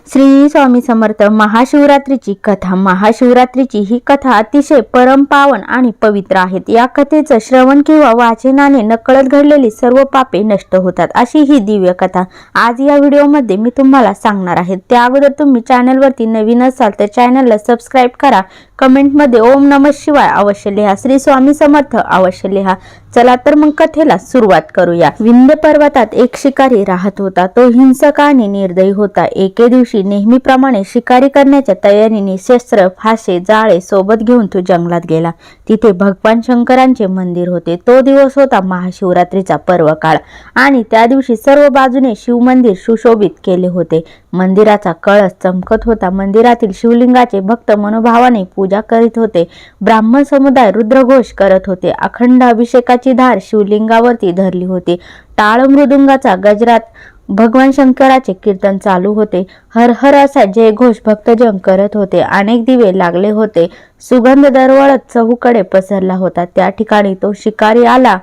श्री स्वामी समर्थ. महाशिवरात्रीची कथा. महाशिवरात्रीची ही कथा अतिशय परमपावन आणि पवित्र आहेत. या कथेचं श्रवण किंवा वाचनाने नकळत घडलेली सर्व पापे नष्ट होतात, अशी ही दिव्य कथा आज या व्हिडिओमध्ये मी तुम्हाला सांगणार आहे. त्या अगोदर तुम्ही चॅनलवरती नवीन असाल तर चॅनलला सबस्क्राईब करा. कमेंटमध्ये ओम नमः शिवाय अवश्य लिहा. श्री स्वामी समर्थ अवश्य लिहा. चला तर मग कथेला सुरुवात करूया. विंध्य पर्वतात एक शिकारी राहत होता. तो हिंसक आणि निर्दयी होता. एके दिवशी नेहमीप्रमाणे शिकारी करण्याच्या तयारीने शस्त्र, फासे, जाळे सोबत घेऊन तो जंगलात गेला. तिथे भगवान शंकरांचे मंदिर होते. तो दिवस होता महाशिवरात्रीचा पर्व काळ आणि त्या दिवशी सर्व बाजूने शिव मंदिर सुशोभित केले होते. मंदिराचा कळस चमकत होता. मंदिरातील शिवलिंगाचे भक्त मनोभावाने पूजा करीत होते. ब्राह्मण समुदाय रुद्रघोष करत होते. अखंड अभिषेकाची धार शिवलिंगावरती धरली होती. टाळ मृदुंगाचा गजरात भगवान शंकराचे कीर्तन चालू होते. हर हर असा जयघोष भक्तजन करत होते. अनेक दिवे लागले होते. सुगंध दरवळत चहूकडे पसरला होता. त्या ठिकाणी तो शिकारी आला.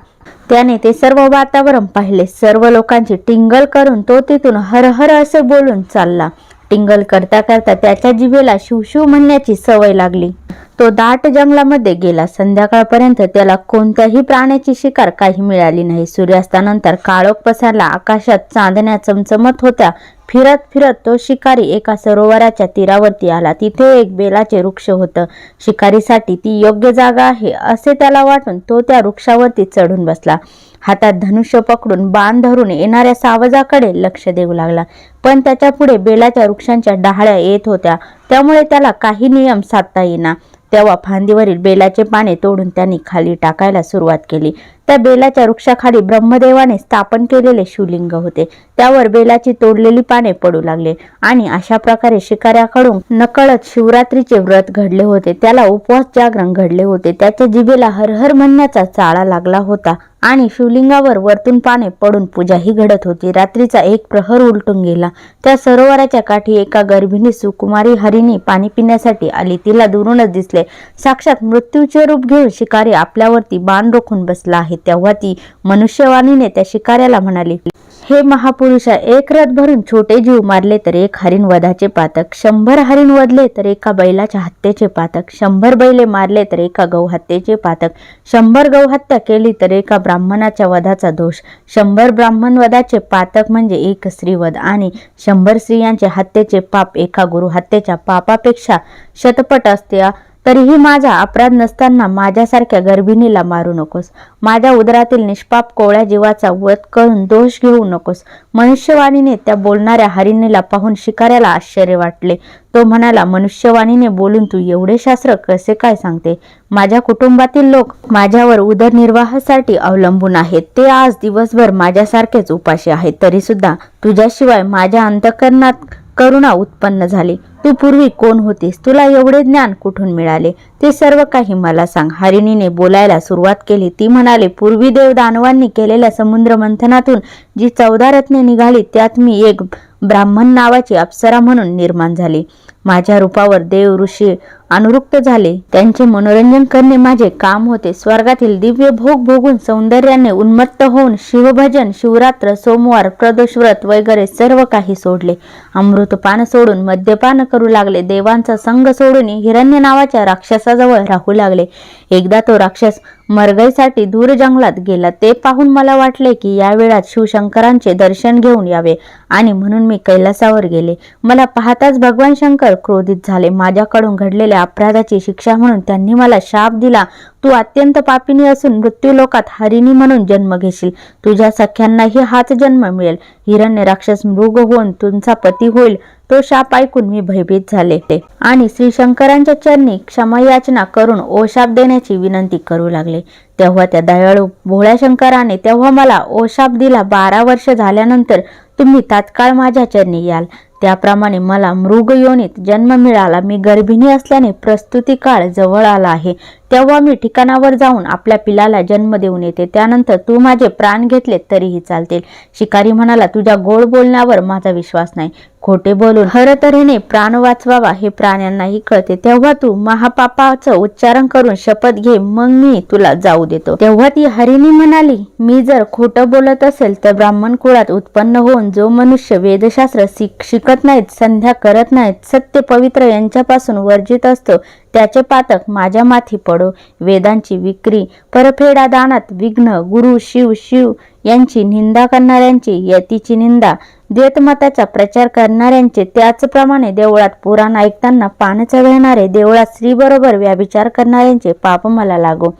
त्याने ते सर्व वातावरण पाहिले. सर्व लोकांची टिंगल करून तो तिथून हर हर असे बोलून चालला. टिंगल करता करता त्याच्या जिभेला शिवशिव म्हणण्याची सवय लागली. तो दाट जंगलामध्ये गेला. संध्याकाळपर्यंत त्याला कोणत्याही प्राण्याची शिकार काही मिळाली नाही. सूर्यास्तानंतर काळोख पसरला. आकाशात चांदण्या चमचमत होत्या. फिरत फिरत तो शिकारी एका सरोवराच्या तीरावरती आला. तिथे एक बेलाचे वृक्ष होतं. शिकारीसाठी ती योग्य जागा आहे असे त्याला वाटून तो त्या वृक्षावरती चढून बसला. हातात धनुष्य पकडून बाण धरून येणाऱ्या सावजाकडे लक्ष देऊ लागला. पण त्याच्या पुढे बेलाच्या वृक्षांच्या डहाळ्या येत होत्या, त्यामुळे त्याला काही नियम साधता येईना. तेव्हा फांदीवरील बेलाचे पाने तोडून त्यांनी खाली टाकायला सुरुवात केली. त्या बेलाच्या वृक्षाखाली ब्रह्मदेवाने स्थापन केलेले शिवलिंग होते. त्यावर बेलाची तोडलेली पाने पडू लागले आणि अशा प्रकारे शिकाऱ्याकडून नकळत शिवरात्रीचे व्रत घडले होते. त्याला उपवास जागरण घडले होते. त्याच्या जिभेला हरहर म्हणण्याचा चाळा लागला होता आणि शिवलिंगावर वरतून पाने पडून पूजाही घडत होती. रात्रीचा एक प्रहर उलटून गेला. त्या सरोवराच्या काठी एका गर्भिणी सुकुमारी हरिणी पाणी पिण्यासाठी आली. तिला दुरूनच दिसले. साक्षात मृत्यूचे रूप घेऊन शिकारी आपल्यावरती बाण रोखून बसला आहे. तेव्हा ती मनुष्यवाणीने त्या शिकाऱ्याला म्हणाली, हे महापुरुषा, एक रथ भरून छोटे जीव मारले तर एक हरिण वधाचे पातक, 100 हरिण वधले तर एका बैलाच्या हत्येचे पातक, 100 बैले मारले तर एका गौहत्येचे पातक, 100 गौहत्या केली तर एका ब्राह्मणाच्या वधाचा दोष, 100 ब्राह्मण वधाचे पातक म्हणजे एक स्त्रीवध आणि 100 स्त्रियांचे हत्येचे पाप एका गुरु हत्येच्या पापापेक्षा शतपट असते. तरीही माझा अपराध नसताना माझ्यासारख्या गर्भिणीला मारू नकोस. माझ्या उदरातील निष्पाप कोवळ्या जीवाचा वध करून दोष घेऊ नकोस. मनुष्यवाणीने त्या बोलणाऱ्या हरिणीला पाहून शिकाऱ्याला आश्चर्य वाटले. तो म्हणाला, मनुष्यवाणीने बोलून तू एवढे शास्त्र कसे काय सांगते? माझ्या कुटुंबातील लोक माझ्यावर उदरनिर्वाहासाठी अवलंबून आहेत. ते आज दिवसभर माझ्यासारखेच उपाशी आहेत. तरी सुद्धा तुझ्याशिवाय माझ्या अंतःकरणात करुणा उत्पन्न झाली. तू पूर्वी कोण होतीस? तुला एवढे ज्ञान कुठून मिळाले? ते सर्व काही मला सांग. हरिणीने बोलायला सुरुवात केली. ती म्हणाली, पूर्वी देव दानवांनी केलेल्या समुद्र मंथनातून जी 14 रत्ने निघाली त्यात मी एक ब्राह्मण नावाची अप्सरा म्हणून निर्माण झाली. माझ्या रूपावर देव ऋषी अनुरुक्त झाले. त्यांचे मनोरंजन करणे माझे काम होते. स्वर्गातील दिव्य भोग भोगून सौंदर्याने उन्मत्त होऊन शिवभजन, शिवरात्र, सोमवार, प्रदोष व्रत वगैरे सर्व काही सोडले. अमृतपान सोडून मद्यपान करू लागले. देवांचा संग सोडून हिरण्य नावाच्या राक्षसाजवळ राहू लागले. एकदा तो राक्षस मरगईसाठी दूर जंगलात गेला. ते पाहून मला वाटले की या वेळात शिवशंकरांचे दर्शन घेऊन यावे आणि म्हणून मी कैलासावर गेले. मला पाहताच भगवान शंकर क्रोधित झाले. माझ्याकडून घडलेल्या अपराधाची शिक्षा म्हणून त्यांनी मला शाप दिला. तू अत्यंत पापिनी असून मृत्यूलोकात हरिणी म्हणून जन्म घेशील. तुझ्या सख्यांनाही हाच जन्म मिळेल. हिरण्य राक्षस मृग होऊन तुमचा पती होईल. तो शाप ऐकून मी भयभीत झाले आणि श्री शंकरांच्या चरणी क्षमायाचना करून ओशाप देण्याची विनंती करू लागले. तेव्हा त्या दयाळू भोळ्या शंकराने तेव्हा मला ओशाप दिला. 12 वर्ष झाल्यानंतर तुम्ही तात्काळ माझ्या चरणी याल. त्याप्रमाणे मला मृग योनीत जन्म मिळाला. मी गर्भिणी असल्याने प्रस्तुती काळ जवळ आला आहे. तेव्हा मी ठिकाणावर जाऊन आपल्या पिलाला जन्म देऊन येते. त्यानंतर तू माझे प्राण घेतले तरीही चालतील. शिकारी म्हणाला, तुझ्या गोड बोलण्यावर माझा विश्वास नाही. खोटे बोलून हर तऱ्हेने प्राण वाचवावा हे प्राण्यांनाही कळते. तेव्हा तू महापापाचं उच्चारण करून शपथ घे, मग मी तुला जाऊ देतो. तेव्हा ती हरिणी म्हणाली, मी जर खोटं बोलत असेल तर ब्राह्मण कुळात उत्पन्न होऊन जो मनुष्य वेदशास्त्र शिकत थकत नाहीत, संध्या करत नाहीत, सत्य पवित्र यांच्यापासून वर्जित असतो, त्याचे पातक माझ्या माथी पडो. वेदांची विक्री, परफेडा दानात विघ्न, गुरु शिव शिव यांची निंदा करणाऱ्यांची, यतीची निंदा, द्वैतमताचा प्रचार करणाऱ्यांचे, त्याचप्रमाणे देवळात पुराण ऐकताना पान चढवणारे, देवळात स्त्री बरोबर व्याभिचार करणाऱ्यांचे पाप मला लागो.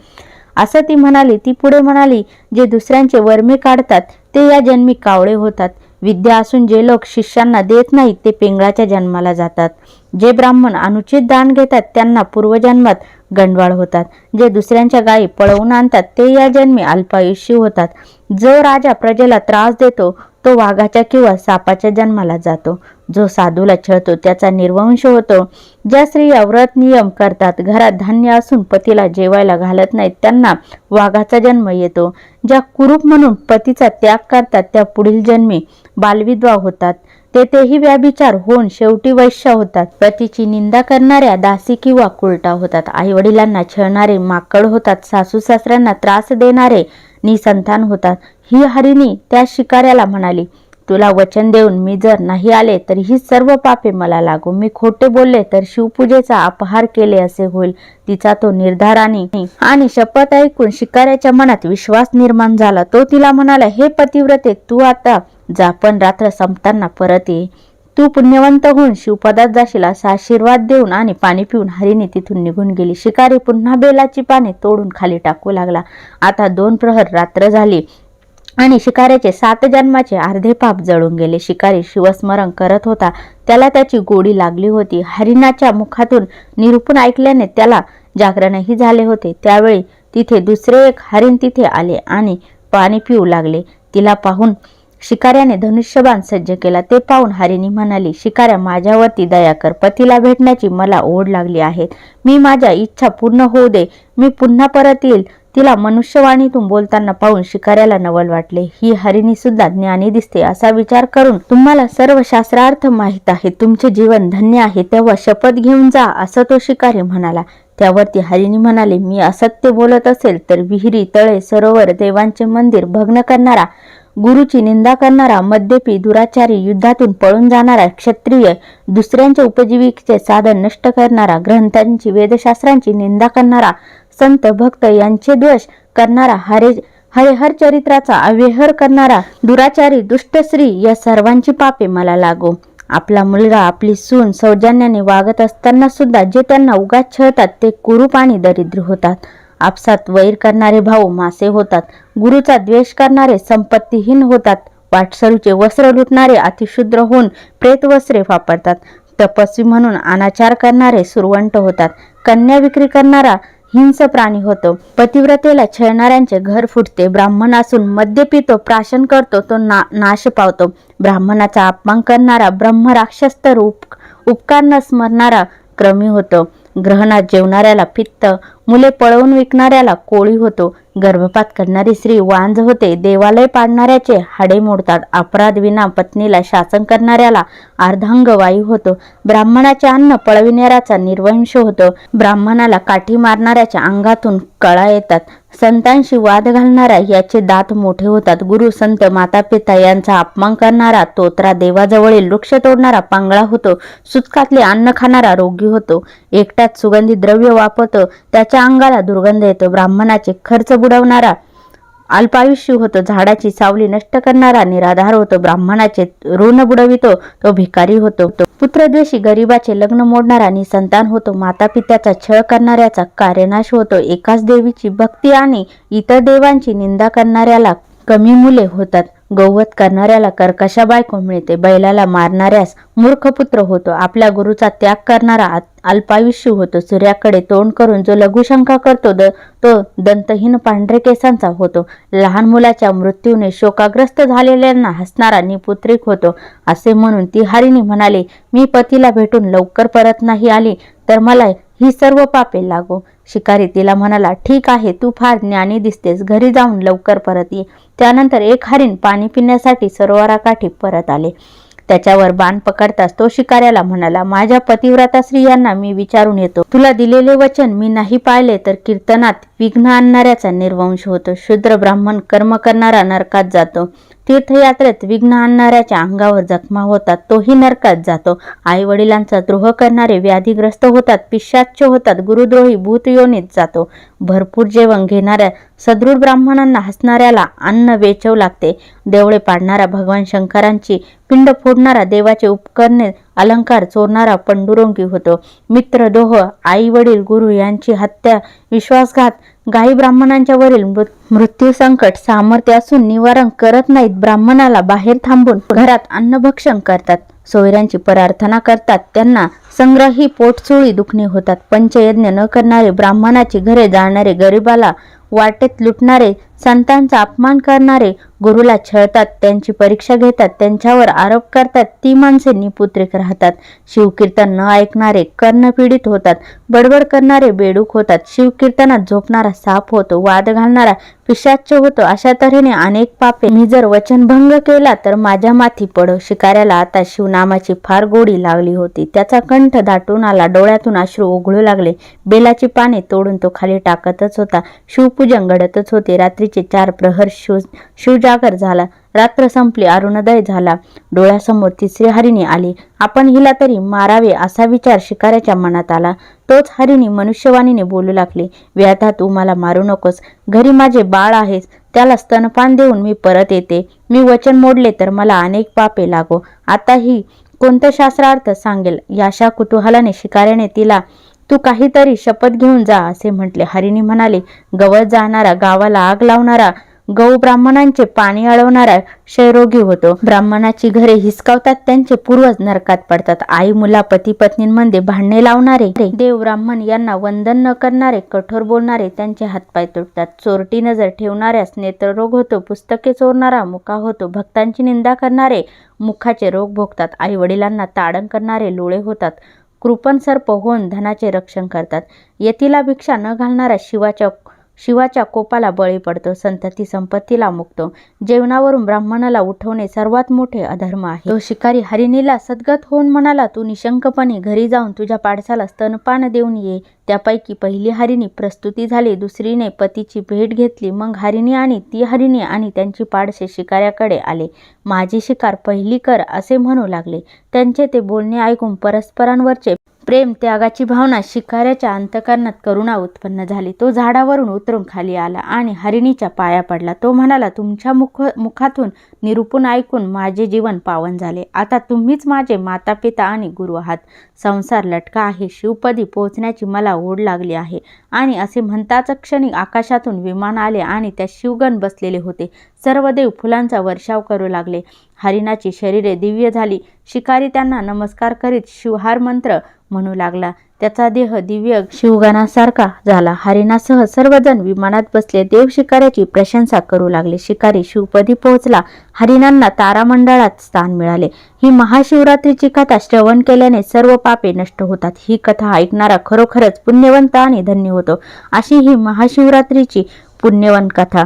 असं ती म्हणाली. ती पुढे म्हणाली, जे दुसऱ्यांचे वर्मे काढतात ते या जन्मी कावळे होतात. विद्या असून जे लोक शिष्यांना देत नाहीत ते पिंगळाच्या जन्माला जातात. जे ब्राह्मण अनुचित दान घेतात त्यांना पूर्वजन्मात गंडवाळ होतात. जे दुसऱ्यांच्या गायी पळवून आणतात ते या जन्मी अल्पायुष्य होतात. जो राजा प्रजेला त्रास देतो तो वाघाच्या किंवा सापाच्या जन्माला जातो. जो साधूला छळतो त्याचा निर्वंश होतो. ज्या स्त्रिया व्रत नियम करतात, घरात धान्य असून पतीला जेवायला घालत नाहीत त्यांना वाघाचा जन्म येतो. ज्या कुरूप म्हणून पतीचा त्याग करतात त्या पुढील जन्मी बालविधवा होतात. तेथेही व्याभिचार होऊन शेवटी वैश्य होतात. पतीची निंदा करणाऱ्या दासी किंवा कुलटा होतात. आई वडिलांना छळणारे माकड होतात. सासू सासऱ्यांना त्रास देणारे निसंतान होतात. ही हरिणी त्या शिकाऱ्याला म्हणाली, तुला वचन देऊन मी जर नाही आले तर ही सर्व पापे मला लागो. मी खोटे बोलले तर शिवपूजेचा अपहार केले असे होईल. तिचा तो निर्धार आणि शपथ ऐकून शिकाऱ्याच्या मनात विश्वास निर्माण झाला. तो तिला म्हणाला, हे पतिव्रते, तू आता जा, पण रात्र संपताना परत ये. तू पुण्यवंत होऊन शिवपदात जाशील असा आशीर्वाद देऊन आणि पाणी पिऊन हरिणी तिथून निघून गेली. शिकारी पुन्हा बेलाची पाने तोडून खाली टाकू लागला. आता 2 प्रहर रात्र झाली आणि शिकाऱ्याचे 7 जन्माचे अर्धे पाप जळून गेले. शिकारी शिवस्मरण करत होता. त्याला त्याची गोडी लागली होती. हरिणाच्या मुखातून निरूपण ऐकल्याने त्याला जागरणही झाले होते. त्यावेळी तिथे दुसरे एक हरिण तिथे आले आणि पाणी पिऊ लागले. तिला पाहून शिकाऱ्याने धनुष्यबाण सज्ज केला. ते पाहून हरिणी म्हणाली, शिकाऱ्या, माझ्यावरती दया कर. पतीला भेटण्याची मला ओढ लागली आहे. मी माझ्या इच्छा पूर्ण होऊ दे. मी पुन्हा परत येईल. तिला मनुष्यवाणीतून बोलताना पाहून शिकाऱ्याला नवल वाटले. ही हरिणी सुद्धा ज्ञानी दिसते असा विचार करून तुम्हाला सर्व शास्त्रार्थ माहीत आहे. तुमचे जीवन धन्य आहे. तेव्हा शपथ घेऊन जा असं तो शिकारी म्हणाला. त्यावरती हरिणी म्हणाले, मी असत्य बोलत असेल तर विहिरी, तळे, सरोवर, देवांचे मंदिर भग्न करणारा, गुरुची निंदा करणारा, मद्यपी, दुराचारी, युद्धातून पळून जाणारा, क्षत्रिय, दुसऱ्यांच्या उपजीविकेचे साधन नष्ट करणारा, ग्रंथांची, वेदशास्त्रांची निंदा करणारा, संत भक्त यांचे द्वेष करणारा, हरिहर चरित्राचा अव्यवहार करणारा, दुराचारी, दुष्ट स्त्री या सर्वांची पापे मला लागो. आपला मुलगा, आपली सून सौजन्याने वागत असताना सुद्धा जे त्यांना उगाच छळतात ते कुरूप आणि दरिद्र होतात. आपसात वैर करणारे भाऊ मासे होतात. गुरुचा द्वेष करणारे संपत्तीहीन होतात. वाटसरूचे वस्त्र लुटणारे अतिशूद्र होऊन प्रेत वस्त्रे वापरतात. तपस्वी म्हणून अनाचार करणारे सुरवंट होतात. कन्या विक्री करणारा हिंस प्राणी होतो. पतिव्रतेला छळणाऱ्यांचे घर फुटते. ब्राह्मण असून मद्य पितो, प्राशन करतो, तो नाश पावतो. ब्राह्मणाचा अपमान करणारा ब्रह्म राक्षस तर उपकार न स्मरणारा क्रमी होतो. ग्रहणात जेवणाऱ्याला पित्त, मुले पळवून विकणाऱ्याला कोळी होतो. गर्भपात करणारी स्त्री वांझ होते. देवालय पाडणाऱ्याचे हाडे मोडतात. अपराध विना पत्नीला शासन करणाऱ्याला अर्धांग वायू होतो. ब्राह्मणाचे अन्न पळविणाऱ्याचा निर्वंश होतो. ब्राह्मणाला काठी मारणाऱ्याच्या अंगातून कळा येतात. संतांशी वाद घालणारा याचे दात मोठे होतात. गुरु, संत, माता पिता यांचा अपमान करणारा तोत्रा, देवाजवळील वृक्ष तोडणारा पांगळा होतो. सुतकातले अन्न खाणारा रोगी होतो. एकट्यात सुगंधी द्रव्य वापरतो त्याच्या अंगाला दुर्गंध येतो. ब्राह्मणाचे खर्च बुडवणारा अल्पायुष्य होतो. झाडाची सावली नष्ट करणारा निराधार होतो. ब्राह्मणाचे ऋण बुडवितो तो भिकारी होतो. पुत्रद्वेषी गरिबाचे लग्न मोडणारा निसंतान होतो. माता पित्याचा छळ करणाऱ्याचा कार्यनाश होतो. एकाच देवीची भक्ती आणि इतर देवांची निंदा करणाऱ्याला कमी मुले होतात. गौवत करणाऱ्याला कर्कशा बायको मिळते. बैलाला मारणाऱ्यास मूर्ख पुत्र होतो. आपल्या गुरुचा त्याग करणारा अल्पायुष्य होतो. सूर्याकडे तोंड करून जो लघुशंका करतो तो दंतहीन पांढरे केसांचा होतो. लहान मुलाच्या मृत्यूने शोकाग्रस्त झालेल्यांना हसणारा निपुत्रिक होतो. असे म्हणून ती हरिणी म्हणाली, मी पतीला भेटून लवकर परत नाही आली तर मला ही सर्व पापे लागो. शिकारी तिला म्हणाला, ठीक आहे, तू फार ज्ञानी दिसतेस. घरी जाऊन लवकर परत ये. त्यानंतर एक हरिण पाणी पिण्यासाठी सरोवराकाठी परत आले. त्याच्यावर बाण पकडताच तो शिकाऱ्याला म्हणाला, माझ्या पतिव्रता स्त्रियांना मी विचारून येतो. तुला दिलेले वचन मी नाही पाळले तर कीर्तनात विघ्न आणणाऱ्याचा निर्वंश होतो. शूद्र ब्राह्मण कर्म करणारा नरकात जातो. तीर्थयात्रेत विघ्न आणणाऱ्याच्या अंगावर जखमा होतात, तोही नरकात जातो. आई वडिलांचा द्रोह करणारे व्याधीग्रस्त होतात, पिशाच्च होतात, गुरुद्रोही भूत योनीत जातो. भरपूर जेवण घेणाऱ्या सदृढ ब्राह्मणांना हसणाऱ्याला अन्न वेचव लागते. देवळे पाडणारा भगवान शंकरांची पिंड फोडणारा, देवाचे उपकरणे अलंकार चोरणारा पंडुरंगी होतो. मित्रद्रोह, आई वडील गुरु यांची हत्या, विश्वासघात, गायी ब्राह्मणांच्या वरील मृत्यू संकट सामर्थ्य असून निवारण करत नाहीत. ब्राह्मणाला बाहेर थांबून घरात अन्नभक्षण करतात, सोयऱ्यांची प्रार्थना करतात, त्यांना संग्रही पोटचोळी दुखणे होतात. पंचयज्ञ न करणारे, ब्राह्मणाची घरे जाळणारे, गरिबाला वाटेत लुटणारे, संतांचा अपमान करणारे, गुरुला छळतात, त्यांची परीक्षा घेतात, त्यांच्यावर आरोप करतात, ती माणसे निपुत्रिक राहतात. शिवकीर्तन न ऐकणारे कर्णपीडित होतात, बडबड करणारे बेडूक होतात, शिवकीर्तनात झोपणारा साप होतो, वाद घालणारा पिशाच्च होतो. अशा तऱ्हेने अनेक पापे मी जर वचनभंग केला तर माझ्या माथी पडो. शिकाऱ्याला आता शिवनामाची फार गोडी लागली होती. त्याचा कंठ दाटून आला, डोळ्यातून अश्रू ओघळू लागले. बेलाची पाने तोडून तो खाली टाकतच होता. शिवपूजन घडतच होते. रात्रीचे 4 प्रहर शिवजागर झाला. रात्र संपली, अरुणोदय झाला. डोळ्यासमोर तिसरी हरिणी आली. आपण हिला तरी मारावे असा विचार शिकाऱ्याच्या मनात आला. तोच हरिणी मनुष्यवाणीने बोलू लागली, व्याधा, तू मला मारू नकोस. घरी माझे बाळ आहेस, त्याला स्तनपान देऊन मी परत येते. मी वचन मोडले तर मला अनेक पापे लागो. आता ही कोणतं शास्त्रार्थ सांगेल. याशा कुतूहलाने शिकाऱ्याने तिला, तू काहीतरी शपथ घेऊन जा असे म्हटले. हरिणी म्हणाली, गवत जाणारा, गावाला आग लावणारा, गौ ब्राह्मणांचे पाणी अडवणारा क्षयरोगी होतो. ब्राह्मणाची घरे हिसकावतात, त्यांचे पूर्वज नरकात पडतात. आई मुला, पती पत्नींमध्ये भांडणे लावणारे, देव ब्राह्मण यांना वंदन न करणारे, कठोर बोलणारे, त्यांचे हातपाय तुटतात. चोरटी नजर ठेवणाऱ्यास नेत्ररोग होतो. पुस्तके चोरणारा मुका होतो. भक्तांची निंदा करणारे मुखाचे रोग भोगतात. आई वडिलांना ताडण करणारे लोळे होतात. कृपण सर्प होऊन धनाचे रक्षण करतात. यतीला भिक्षा न घालणारा शिवाच्या कोपाला बळी पडतो. संतती संपत्तीला मुकतो. जेवणावरून ब्राह्मणाला उठवणे सर्वात मोठे अधर्म आहे. तो शिकारी हरिणीला सद्गत होऊन म्हणाला, तू निशंकपणे घरी जाऊन तुझ्या पाडसाला स्तनपान देऊन ये. त्यापैकी पहिली हरिणी प्रस्तुती झाली. दुसरीने पतीची भेट घेतली. मग हरिणी आणि ती हरिणी आणि त्यांची पाडसे शिकाऱ्याकडे आले. माझी शिकार पहिली कर असे म्हणू लागले. त्यांचे ते बोलणे ऐकून परस्परांवरचे प्रेम, त्यागाची भावना, शिकाऱ्याच्या अंतःकरणात करुणा उत्पन्न झाली. तो झाडावरून उतरून खाली आला आणि हरिणीच्या पाया पडला. तो म्हणाला, तुमच्या मुखातून निरूपण ऐकून माझे जीवन पावन झाले. आता तुम्हीच माझे माता पिता आणि गुरु आहात. संसार लटका आहे. शिवपदी पोहोचण्याची मला ओढ लागली आहे. आणि असे म्हणताच क्षणी आकाशातून विमान आले आणि त्या शिवगण बसलेले होते. सर्व देव फुलांचा वर्षाव करू लागले. हरिणाची शरीरे दिव्य झाली. शिकारी त्यांना नमस्कार करीत शिवहार मंत्र म्हणू लागला. त्याचा देह दिव्य शिवगणासारखा झाला. हरिणासह सर्वजण विमानात बसले. देव शिकाऱ्याची प्रशंसा करू लागले. शिकारी शिवपदी पोहोचला. हरिणांना तारामंडळात स्थान मिळाले. ही महाशिवरात्रीची कथा श्रवण केल्याने सर्व पापे नष्ट होतात. ही कथा ऐकणारा खरोखरच पुण्यवंत आणि धन्य होतो. अशी ही महाशिवरात्रीची पुण्यवन कथा.